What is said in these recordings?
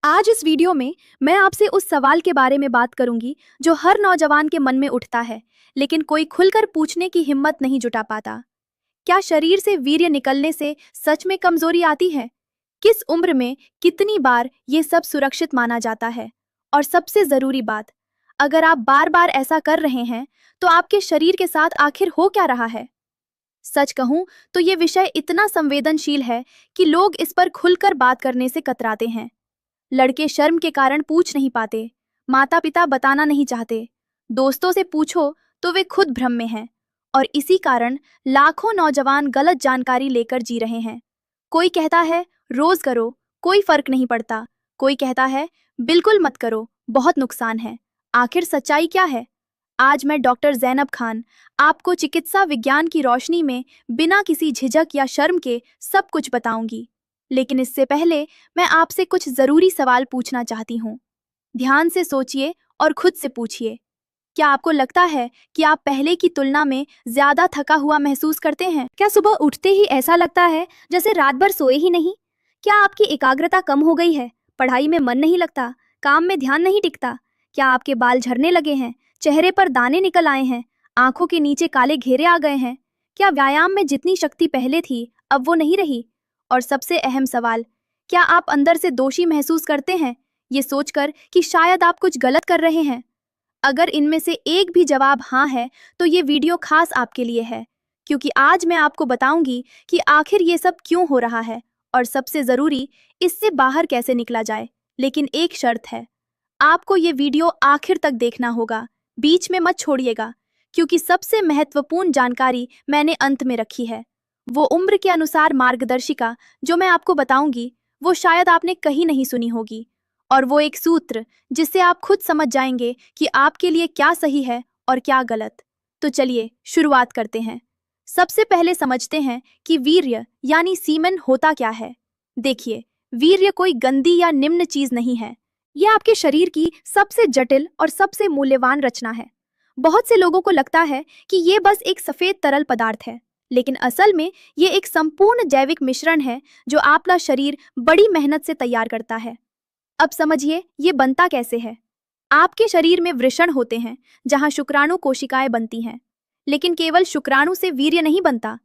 आज इस वीडियो में मैं आपसे उस सवाल के बारे में बात करूंगी जो हर नौजवान के मन में उठता है, लेकिन कोई खुलकर पूछने की हिम्मत नहीं जुटा पाता। क्या शरीर से वीर्य निकलने से सच में कमजोरी आती है? किस उम्र में कितनी बार ये सब सुरक्षित माना जाता है? और सबसे जरूरी बात, अगर आप बार बार ऐसा कर रहे हैं तो आपके शरीर के साथ आखिर हो क्या रहा है? सच कहूं तो ये विषय इतना संवेदनशील है कि लोग इस पर खुलकर बात करने से कतराते हैं। लड़के शर्म के कारण पूछ नहीं पाते, माता पिता बताना नहीं चाहते, दोस्तों से पूछो तो वे खुद भ्रम में हैं। और इसी कारण लाखों नौजवान गलत जानकारी लेकर जी रहे हैं। कोई कहता है रोज करो, कोई फर्क नहीं पड़ता। कोई कहता है बिल्कुल मत करो, बहुत नुकसान है। आखिर सच्चाई क्या है? आज मैं डॉक्टर जैनब खान आपको चिकित्सा विज्ञान की रोशनी में बिना किसी झिझक या शर्म के सब कुछ बताऊंगी। लेकिन इससे पहले मैं आपसे कुछ जरूरी सवाल पूछना चाहती हूँ। ध्यान से सोचिए और खुद से पूछिए, क्या आपको लगता है कि आप पहले की तुलना में ज्यादा थका हुआ महसूस करते हैं? क्या सुबह उठते ही ऐसा लगता है जैसे रात भर सोए ही नहीं? क्या आपकी एकाग्रता कम हो गई है? पढ़ाई में मन नहीं लगता? काम में ध्यान नहीं टिकता? क्या आपके बाल झड़ने लगे हैं? चेहरे पर दाने निकल आए हैं? आंखों के नीचे काले घेरे आ गए हैं? क्या व्यायाम में जितनी शक्ति पहले थी अब वो नहीं रही? और सबसे अहम सवाल, क्या आप अंदर से दोषी महसूस करते हैं, ये सोचकर कि शायद आप कुछ गलत कर रहे हैं? अगर इनमें से एक भी जवाब हाँ है तो ये वीडियो खास आपके लिए है, क्योंकि आज मैं आपको बताऊंगी कि आखिर ये सब क्यों हो रहा है और सबसे जरूरी, इससे बाहर कैसे निकला जाए। लेकिन एक शर्त है, आपको ये वीडियो आखिर तक देखना होगा, बीच में मत छोड़िएगा, क्योंकि सबसे महत्वपूर्ण जानकारी मैंने अंत में रखी है। वो उम्र के अनुसार मार्गदर्शिका जो मैं आपको बताऊंगी, वो शायद आपने कहीं नहीं सुनी होगी। और वो एक सूत्र जिससे आप खुद समझ जाएंगे कि आपके लिए क्या सही है और क्या गलत। तो चलिए शुरुआत करते हैं। सबसे पहले समझते हैं कि वीर्य यानी सीमन होता क्या है। देखिए, वीर्य कोई गंदी या निम्न चीज नहीं है। यह आपके शरीर की सबसे जटिल और सबसे मूल्यवान रचना है। बहुत से लोगों को लगता है कि ये बस एक सफेद तरल पदार्थ है, लेकिन असल में ये एक संपूर्ण जैविक मिश्रण है जो आपका शरीर बड़ी मेहनत से तैयार करता है। अब समझिए ये बनता कैसे है। आपके शरीर में वृषण होते हैं जहां शुक्राणु कोशिकाएं बनती हैं, लेकिन केवल शुक्राणु से वीर्य नहीं बनता।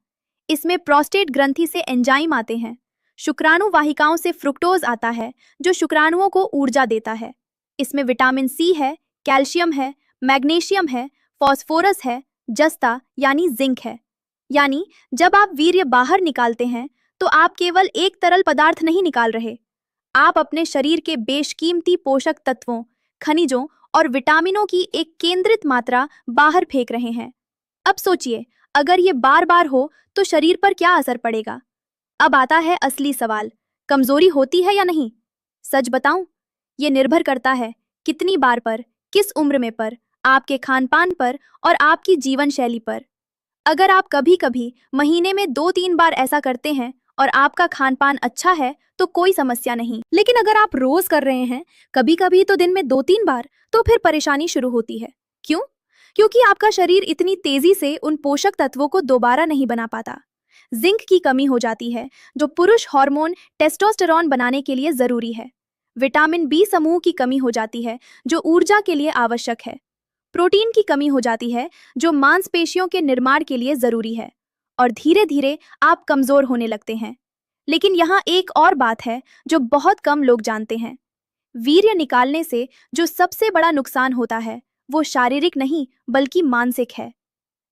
इसमें प्रोस्टेट ग्रंथि से एंजाइम आते हैं। शुक्राणु वाहिकाओं से फ्रुक्टोज आता है जो शुक्राणुओं को ऊर्जा देता है। इसमें विटामिन सी है, कैल्शियम है, मैग्नीशियम है, फॉस्फोरस है, जस्ता यानी जिंक है। यानी जब आप वीर्य बाहर निकालते हैं तो आप केवल एक तरल पदार्थ नहीं निकाल रहे, आप अपने शरीर के बेशकीमती पोषक तत्वों, खनिजों और विटामिनों की एक केंद्रित मात्रा बाहर फेंक रहे हैं। अब सोचिए, अगर ये बार बार हो तो शरीर पर क्या असर पड़ेगा? अब आता है असली सवाल, कमजोरी होती है या नहीं? सच बताऊं, ये निर्भर करता है कितनी बार पर, किस उम्र में पर, आपके खान पान पर और आपकी जीवन शैली पर। अगर आप कभी कभी महीने में 2-3 बार ऐसा करते हैं और आपका खान पान अच्छा है तो कोई समस्या नहीं, लेकिन अगर आप रोज कर रहे हैं, कभी कभी तो दिन में 2-3 बार, तो फिर परेशानी शुरू होती है। क्यों? क्योंकि आपका शरीर इतनी तेजी से उन पोषक तत्वों को दोबारा नहीं बना पाता। जिंक की कमी हो जाती है जो पुरुष हार्मोन टेस्टोस्टेरॉन बनाने के लिए जरूरी है। विटामिन बी समूह की कमी हो जाती है जो ऊर्जा के लिए आवश्यक है। प्रोटीन की कमी हो जाती है जो मांसपेशियों के निर्माण के लिए जरूरी है। और धीरे धीरे आप कमजोर होने लगते हैं। लेकिन यहाँ एक और बात है जो बहुत कम लोग जानते हैं। वीर्य निकालने से जो सबसे बड़ा नुकसान होता है वो शारीरिक नहीं बल्कि मानसिक है।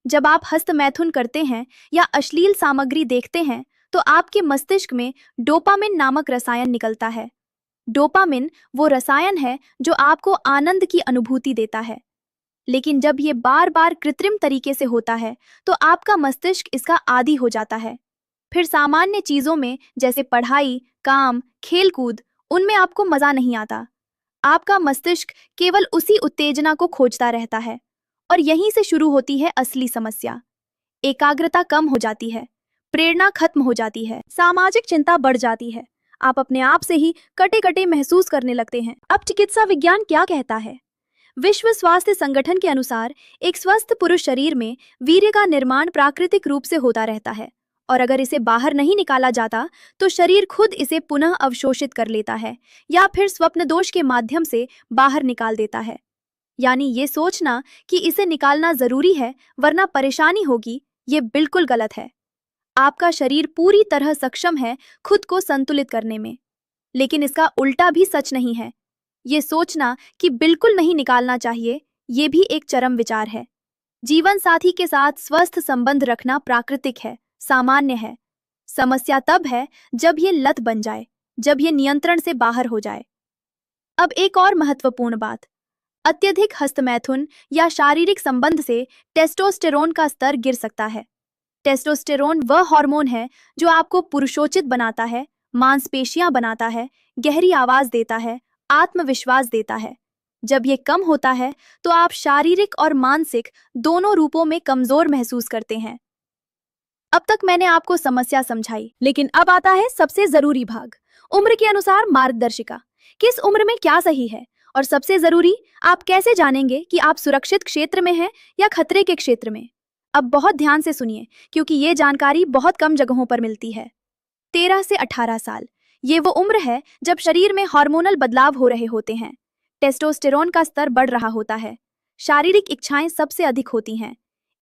जब आप हस्तमैथुन करते हैं या अश्लील सामग्री देखते हैं तो आपके मस्तिष्क में डोपामिन नामक रसायन निकलता है। डोपामिन वो रसायन है जो आपको आनंद की अनुभूति देता है। लेकिन जब ये बार बार कृत्रिम तरीके से होता है तो आपका मस्तिष्क इसका आदी हो जाता है। फिर सामान्य चीजों में जैसे पढ़ाई, काम, खेलकूद, उनमें आपको मजा नहीं आता। आपका मस्तिष्क केवल उसी उत्तेजना को खोजता रहता है। और यहीं से शुरू होती है असली समस्या। एकाग्रता कम हो जाती है, प्रेरणा खत्म हो जाती है, सामाजिक चिंता बढ़ जाती है, आप अपने आप से ही कटे कटे महसूस करने लगते हैं। अब चिकित्सा विज्ञान क्या कहता है? विश्व स्वास्थ्य संगठन के अनुसार एक स्वस्थ पुरुष शरीर में वीर्य का निर्माण प्राकृतिक रूप से होता रहता है और अगर इसे बाहर नहीं निकाला जाता तो शरीर खुद इसे पुनः अवशोषित कर लेता है या फिर स्वप्न दोष के माध्यम से बाहर निकाल देता है। यानी ये सोचना कि इसे निकालना जरूरी है वरना परेशानी होगी, ये बिल्कुल गलत है। आपका शरीर पूरी तरह सक्षम है खुद को संतुलित करने में, लेकिन इसका उल्टा भी सच नहीं है। ये सोचना कि बिल्कुल नहीं निकालना चाहिए, ये भी एक चरम विचार है। जीवन साथी के साथ स्वस्थ संबंध रखना प्राकृतिक है, सामान्य है। समस्या तब है जब ये लत बन जाए, जब ये नियंत्रण से बाहर हो जाए। अब एक और महत्वपूर्ण बात, अत्यधिक हस्तमैथुन या शारीरिक संबंध से टेस्टोस्टेरोन का स्तर गिर सकता है। टेस्टोस्टेरोन वह हार्मोन है जो आपको पुरुषोचित बनाता है, मांसपेशियां बनाता है, गहरी आवाज देता है, आत्मविश्वास देता है। जब ये कम होता है तो आप शारीरिक और मानसिक दोनों रूपों में कमजोर महसूस करते हैं। अब तक मैंने आपको समस्या समझाई, लेकिन अब आता है सबसे जरूरी भाग, उम्र के अनुसार मार्गदर्शिका। किस उम्र में क्या सही है, और सबसे जरूरी, आप कैसे जानेंगे कि आप सुरक्षित क्षेत्र में हैं या खतरे के क्षेत्र में। अब बहुत ध्यान से सुनिए, क्योंकि ये जानकारी बहुत कम जगहों पर मिलती है। 13 से 18 साल, ये वो उम्र है जब शरीर में हार्मोनल बदलाव हो रहे होते हैं। टेस्टोस्टेरोन का स्तर बढ़ रहा होता है, शारीरिक इच्छाएं सबसे अधिक होती हैं।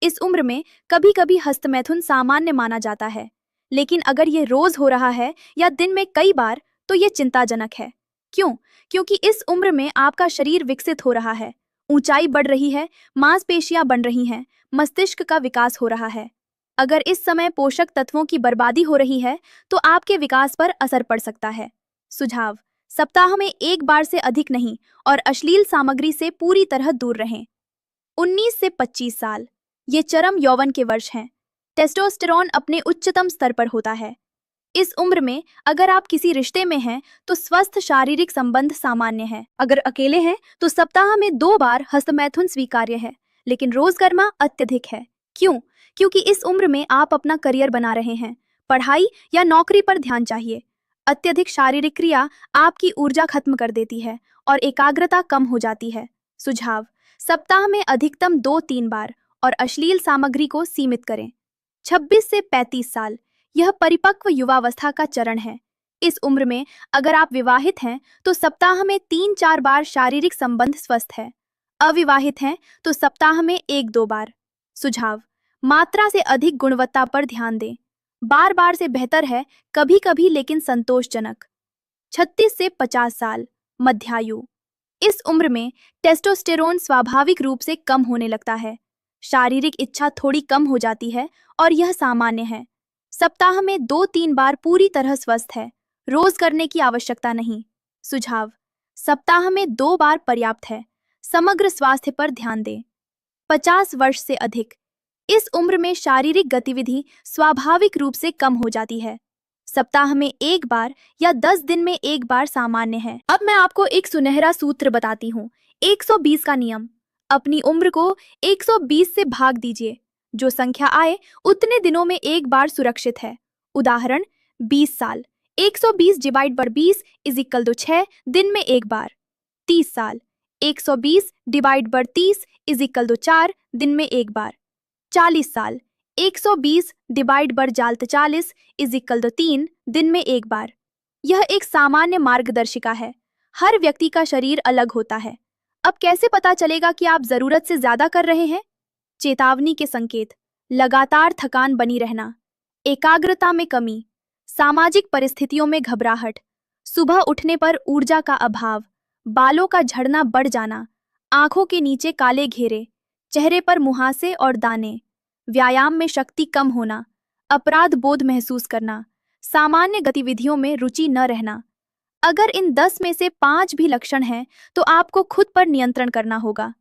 इस उम्र में कभी कभी हस्तमैथुन सामान्य माना जाता है, लेकिन अगर ये रोज हो रहा है या दिन में कई बार तो ये चिंताजनक है। क्यों? क्योंकि इस उम्र में आपका शरीर विकसित हो रहा है, ऊंचाई बढ़ रही है, मांसपेशियां बन रही हैं, मस्तिष्क का विकास हो रहा है। अगर इस समय पोषक तत्वों की बर्बादी हो रही है तो आपके विकास पर असर पड़ सकता है। सुझाव, सप्ताह में एक बार से अधिक नहीं और अश्लील सामग्री से पूरी तरह दूर रहें। 19 से 25 साल, ये चरम यौवन के वर्ष हैं। टेस्टोस्टेरोन अपने उच्चतम स्तर पर होता है। इस उम्र में अगर आप किसी रिश्ते में हैं तो स्वस्थ शारीरिक संबंध सामान्य है। अगर अकेले हैं तो सप्ताह में 2 बार हस्तमैथुन स्वीकार्य है, लेकिन रोजमर्रा अत्यधिक है। क्यों? क्योंकि इस उम्र में आप अपना करियर बना रहे हैं, पढ़ाई या नौकरी पर ध्यान चाहिए। अत्यधिक शारीरिक क्रिया आपकी ऊर्जा खत्म कर देती है और एकाग्रता कम हो जाती है। सुझाव, सप्ताह में अधिकतम 2-3 बार और अश्लील सामग्री को सीमित करें। 26 से 35 साल, यह परिपक्व युवावस्था का चरण है। इस उम्र में अगर आप विवाहित हैं तो सप्ताह में 3-4 बार शारीरिक संबंध स्वस्थ है। अविवाहित हैं तो सप्ताह में 1-2 बार। सुझाव, मात्रा से अधिक गुणवत्ता पर ध्यान दें। बार बार से बेहतर है कभी कभी लेकिन संतोषजनक। 36 से 50 साल, मध्यायु। इस उम्र में टेस्टोस्टेरोन स्वाभाविक रूप से कम होने लगता है, शारीरिक इच्छा थोड़ी कम हो जाती है और यह सामान्य है। सप्ताह में 2-3 बार पूरी तरह स्वस्थ है, रोज करने की आवश्यकता नहीं। सुझाव, सप्ताह में 2 बार पर्याप्त है, समग्र स्वास्थ्य पर ध्यान दें। 50 वर्ष से अधिक, इस उम्र में शारीरिक गतिविधि स्वाभाविक रूप से कम हो जाती है। सप्ताह में 1 बार या 10 दिन में 1 बार सामान्य है। अब मैं आपको एक सुनहरा सूत्र बताती हूँ, 120 का नियम। अपनी उम्र को 120 से भाग दीजिए, जो संख्या आए उतने दिनों में 1 बार सुरक्षित है। उदाहरण, 20 साल, 120 divide by 20 is equal to 6 दिन में 1 बार। 30 साल, 120 divide by 30 is equal to 4 दिन में 1 बार। 40 साल, 120 divide by 40 is equal to 3 दिन में 1 बार। यह एक सामान्य मार्गदर्शिका है, हर व्यक्ति का शरीर अलग होता है। अब कैसे पता चलेगा कि आप जरूरत से ज्यादा कर रहे हैं? चेतावनी के संकेत, लगातार थकान बनी रहना, एकाग्रता में कमी, सामाजिक परिस्थितियों में घबराहट, सुबह उठने पर ऊर्जा का अभाव, बालों का झड़ना बढ़ जाना, आंखों के नीचे काले घेरे, चेहरे पर मुहासे और दाने, व्यायाम में शक्ति कम होना, अपराध बोध महसूस करना, सामान्य गतिविधियों में रुचि न रहना। अगर इन 10 में से 5 भी लक्षण हैं तो आपको खुद पर नियंत्रण करना होगा।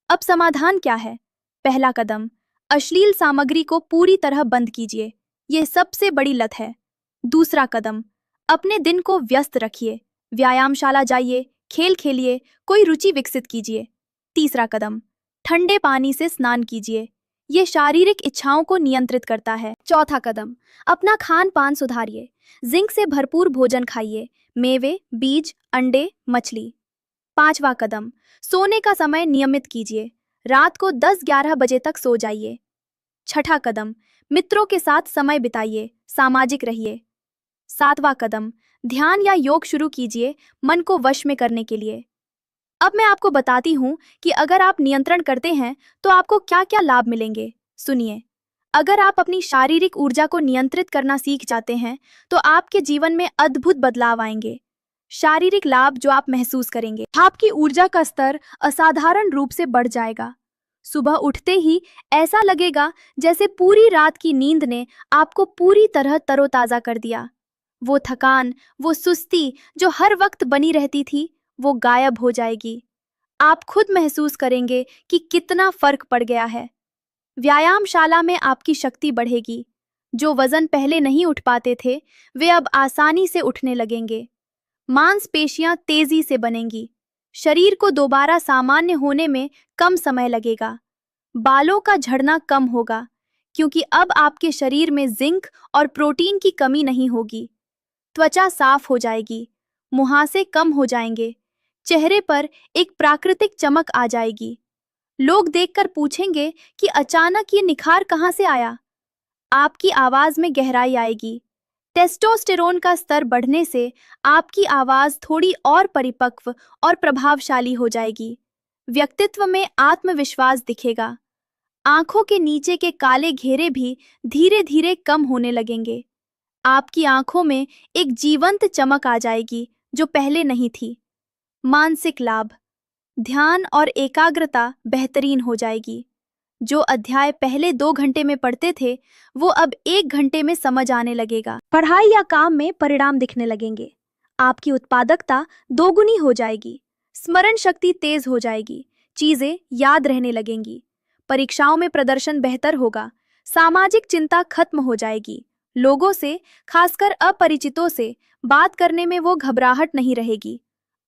अब समाधान क्या है? पहला कदम, अश्लील सामग्री को पूरी तरह बंद कीजिए, यह सबसे बड़ी लत है। दूसरा कदम, अपने दिन को व्यस्त रखिए, व्यायामशाला जाइए, खेल खेलिए, कोई रुचि विकसित कीजिए। तीसरा कदम, ठंडे पानी से स्नान कीजिए, ये शारीरिक इच्छाओं को नियंत्रित करता है। चौथा कदम, अपना खान पान सुधारिए, जिंक से भरपूर भोजन खाइए, मेवे, बीज, अंडे, मछली। पांचवा कदम, सोने का समय नियमित कीजिए, रात को 10-11 बजे तक सो जाइए। छठा कदम, मित्रों के साथ समय बिताइए, सामाजिक रहिए। 7वां कदम, ध्यान या योग शुरू कीजिए मन को वश में करने के लिए। अब मैं आपको बताती हूँ कि अगर आप नियंत्रण करते हैं तो आपको क्या क्या लाभ मिलेंगे। सुनिए, अगर आप अपनी शारीरिक ऊर्जा को नियंत्रित करना सीख जाते हैं तो आपके जीवन में अद्भुत बदलाव आएंगे। शारीरिक लाभ जो आप महसूस करेंगे, आपकी ऊर्जा का स्तर असाधारण रूप से बढ़ जाएगा। सुबह उठते ही ऐसा लगेगा जैसे पूरी रात की नींद ने आपको पूरी तरह तरोताजा कर दिया। वो थकान, वो सुस्ती जो हर वक्त बनी रहती थी, वो गायब हो जाएगी। आप खुद महसूस करेंगे कि कितना फर्क पड़ गया है। व्यायामशाला में आपकी शक्ति बढ़ेगी। जो वजन पहले नहीं उठ पाते थे, वे अब आसानी से उठने लगेंगे। मांसपेशियां तेजी से बनेंगी। शरीर को दोबारा सामान्य होने में कम समय लगेगा। बालों का झड़ना कम होगा, क्योंकि अब आपके शरीर में जिंक और प्रोटीन की कमी नहीं होगी। त्वचा साफ हो जाएगी, मुहासे कम हो जाएंगे, चेहरे पर एक प्राकृतिक चमक आ जाएगी। लोग देखकर पूछेंगे कि अचानक ये निखार कहाँ से आया। आपकी आवाज में गहराई आएगी। टेस्टोस्टेरोन का स्तर बढ़ने से आपकी आवाज थोड़ी और परिपक्व और प्रभावशाली हो जाएगी। व्यक्तित्व में आत्मविश्वास दिखेगा। आंखों के नीचे के काले घेरे भी धीरे धीरे कम होने लगेंगे। आपकी आंखों में एक जीवंत चमक आ जाएगी जो पहले नहीं थी। मानसिक लाभ, ध्यान और एकाग्रता बेहतरीन हो जाएगी। जो अध्याय पहले 2 घंटे में पढ़ते थे, वो अब 1 घंटे में समझ आने लगेगा। पढ़ाई या काम में परिणाम दिखने लगेंगे। आपकी उत्पादकता दोगुनी हो जाएगी। स्मरण शक्ति तेज हो जाएगी। चीजें याद रहने लगेंगी। परीक्षाओं में प्रदर्शन बेहतर होगा। सामाजिक चिंता खत्म हो जाएगी। लोगों से, खासकर अपरिचितों से, बात करने में वो घबराहट नहीं रहेगी।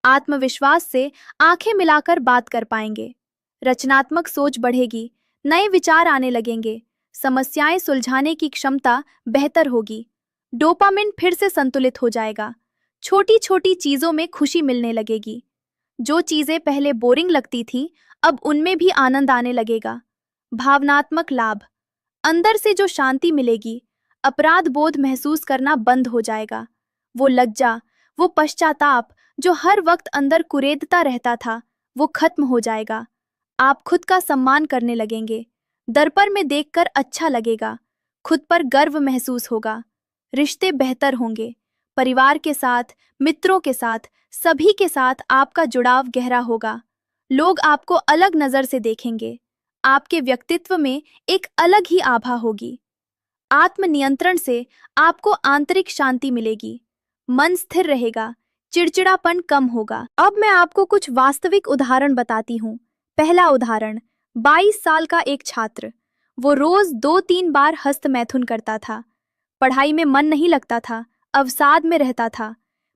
आत्मविश्वास से आंखें मिलाकर बात कर पाएंगे। रचनात्मक सोच बढ़ेगी। नए विचार आने लगेंगे। समस्याएं सुलझाने की क्षमता बेहतर होगी। डोपामिन फिर से संतुलित हो जाएगा। छोटी छोटी चीजों में खुशी मिलने लगेगी। जो चीजें पहले बोरिंग लगती थी, अब उनमें भी आनंद आने लगेगा। भावनात्मक लाभ, अंदर से जो शांति मिलेगी। अपराध बोध महसूस करना बंद हो जाएगा। वो लज्जा, वो पश्चाताप जो हर वक्त अंदर कुरेदता रहता था, वो खत्म हो जाएगा। आप खुद का सम्मान करने लगेंगे। दर्पण में देखकर अच्छा लगेगा। खुद पर गर्व महसूस होगा। रिश्ते बेहतर होंगे। परिवार के साथ, मित्रों के साथ, सभी के साथ आपका जुड़ाव गहरा होगा। लोग आपको अलग नजर से देखेंगे। आपके व्यक्तित्व में एक अलग ही आभा होगी। आत्मनियंत्रण से आपको आंतरिक शांति मिलेगी। मन स्थिर रहेगा। चिड़चिड़ापन कम होगा। अब मैं आपको कुछ वास्तविक उदाहरण बताती हूँ। पहला उदाहरण, 22 साल का एक छात्र। वो रोज 2-3 बार हस्त मैथुन करता था। पढ़ाई में मन नहीं लगता था, अवसाद में रहता था।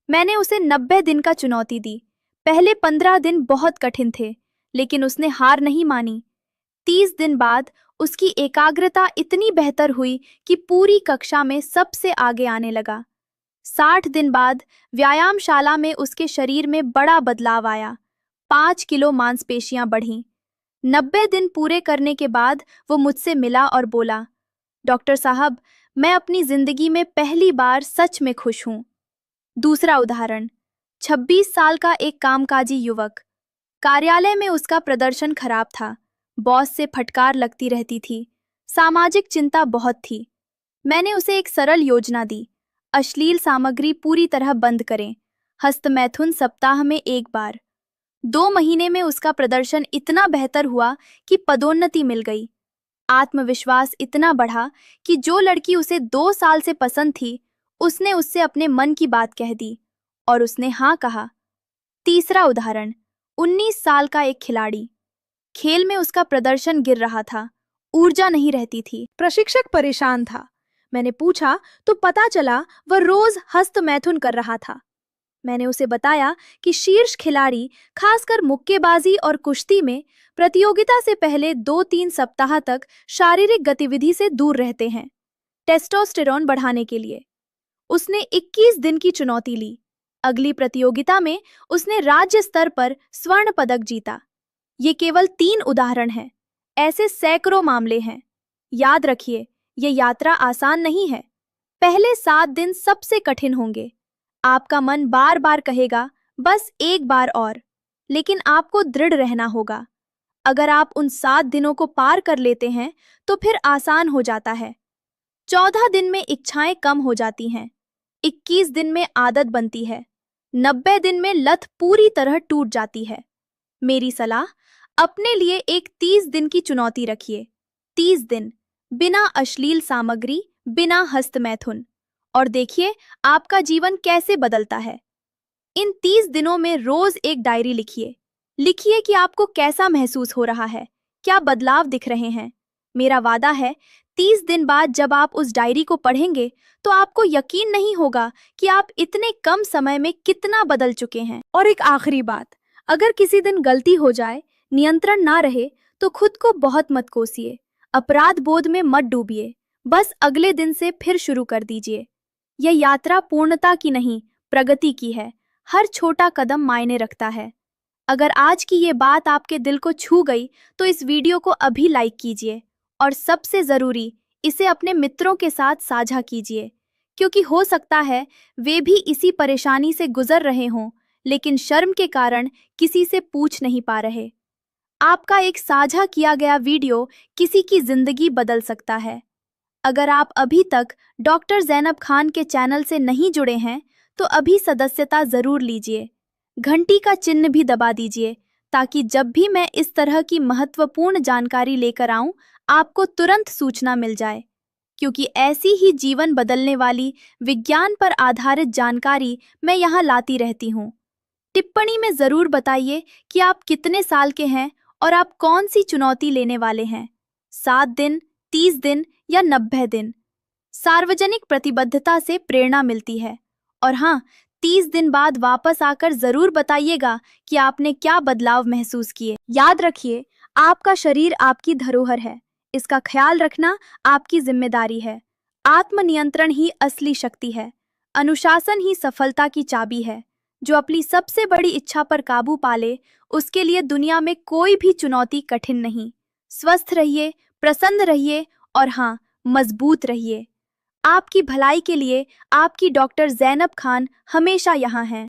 मैंने उसे 90 दिन का चुनौती दी। पहले 15 दिन बहुत कठिन थे, लेकिन उसने हार नहीं मानी। 30 दिन बाद उसकी एकाग्रता इतनी बेहतर हुई कि पूरी कक्षा में सबसे आगे आने लगा। 60 दिन बाद व्यायामशाला में उसके शरीर में बड़ा बदलाव आया। 5 किलो मांसपेशियां बढ़ीं। 90 दिन पूरे करने के बाद वो मुझसे मिला और बोला, डॉक्टर साहब, मैं अपनी जिंदगी में पहली बार सच में खुश हूँ। दूसरा उदाहरण, 26 साल का एक कामकाजी युवक। कार्यालय में उसका प्रदर्शन खराब था। बॉस से फटकार लगती रहती थी। सामाजिक चिंता बहुत थी। मैंने उसे एक सरल योजना दी। अश्लील सामग्री पूरी तरह बंद करें। हस्तमैथुन सप्ताह में 1 बार। 2 महीने में उसका प्रदर्शन इतना बेहतर हुआ कि पदोन्नति मिल गई। आत्मविश्वास इतना बढ़ा कि जो लड़की उसे 2 साल से पसंद थी, उसने उससे अपने मन की बात कह दी और उसने हाँ कहा। तीसरा उदाहरण, 19 साल का एक खिलाड़ी। खेल में उसका प्रदर्शन गिर रहा था। ऊर्जा नहीं रहती थी। प्रशिक्षक परेशान था। मैंने पूछा तो पता चला वह रोज हस्त मैथुन कर रहा था। मैंने उसे बताया कि शीर्ष खिलाड़ी, खासकर मुक्केबाजी और कुश्ती में, प्रतियोगिता से पहले 2-3 सप्ताह तक शारीरिक गतिविधि से दूर रहते हैं, टेस्टोस्टेरोन बढ़ाने के लिए। उसने 21 दिन की चुनौती ली। अगली प्रतियोगिता में उसने राज्य स्तर पर स्वर्ण पदक जीता। ये केवल 3 उदाहरण हैं। ऐसे सैकड़ों मामले हैं। याद रखिए, ये यात्रा आसान नहीं है। पहले 7 दिन सबसे कठिन होंगे। आपका मन बार बार कहेगा बस एक बार और, लेकिन आपको दृढ़ रहना होगा। अगर आप उन 7 दिनों को पार कर लेते हैं तो फिर आसान हो जाता है। 14 दिन में इच्छाएं कम हो जाती हैं। 21 दिन में आदत बनती है। 90 दिन में लत पूरी तरह टूट जाती है। मेरी सलाह, अपने लिए एक 30 दिन की चुनौती रखिए। 30 दिन बिना अश्लील सामग्री, बिना हस्तमैथुन, और देखिए आपका जीवन कैसे बदलता है। इन 30 दिनों में रोज एक डायरी लिखिए। लिखिए कि आपको कैसा महसूस हो रहा है, क्या बदलाव दिख रहे हैं। मेरा वादा है, 30 दिन बाद जब आप उस डायरी को पढ़ेंगे तो आपको यकीन नहीं होगा कि आप इतने कम समय में कितना बदल चुके हैं। और एक आखिरी बात, अगर किसी दिन गलती हो जाए, नियंत्रण ना रहे, तो खुद को बहुत मत कोसिए। अपराध बोध में मत डूबिए। बस अगले दिन से फिर शुरू कर दीजिए। यह यात्रा पूर्णता की नहीं, प्रगति की है। हर छोटा कदम मायने रखता है। अगर आज की ये बात आपके दिल को छू गई तो इस वीडियो को अभी लाइक कीजिए, और सबसे ज़रूरी, इसे अपने मित्रों के साथ साझा कीजिए, क्योंकि हो सकता है वे भी इसी परेशानी से गुजर रहे हों, लेकिन शर्म के कारण किसी से पूछ नहीं पा रहे। आपका एक साझा किया गया वीडियो किसी की जिंदगी बदल सकता है। अगर आप अभी तक डॉक्टर ज़ैनब खान के चैनल से नहीं जुड़े हैं तो अभी सदस्यता ज़रूर लीजिए। घंटी का चिन्ह भी दबा दीजिए, ताकि जब भी मैं इस तरह की महत्वपूर्ण जानकारी लेकर आऊं, आपको तुरंत सूचना मिल जाए। क्योंकि ऐसी ही जीवन बदलने वाली, विज्ञान पर आधारित जानकारी मैं यहाँ लाती रहती हूँ। टिप्पणी में ज़रूर बताइए कि आप कितने साल के हैं और आप कौन सी चुनौती लेने वाले हैं। 7 दिन, 30 दिन या 90 दिन। सार्वजनिक प्रतिबद्धता से प्रेरणा मिलती है। और हाँ, 30 दिन बाद वापस आकर जरूर बताइएगा कि आपने क्या बदलाव महसूस किए। याद रखिए, आपका शरीर आपकी धरोहर है। इसका ख्याल रखना आपकी जिम्मेदारी है। आत्मनियंत्रण ही असली शक्ति है। अनुशासन ही सफलता की चाबी है। जो अपनी सबसे बड़ी इच्छा पर काबू पाले, उसके लिए दुनिया में कोई भी चुनौती कठिन नहीं। स्वस्थ रहिए, प्रसन्न रहिए, और हाँ, मजबूत रहिए। आपकी भलाई के लिए आपकी डॉक्टर ज़ैनब खान हमेशा यहाँ हैं।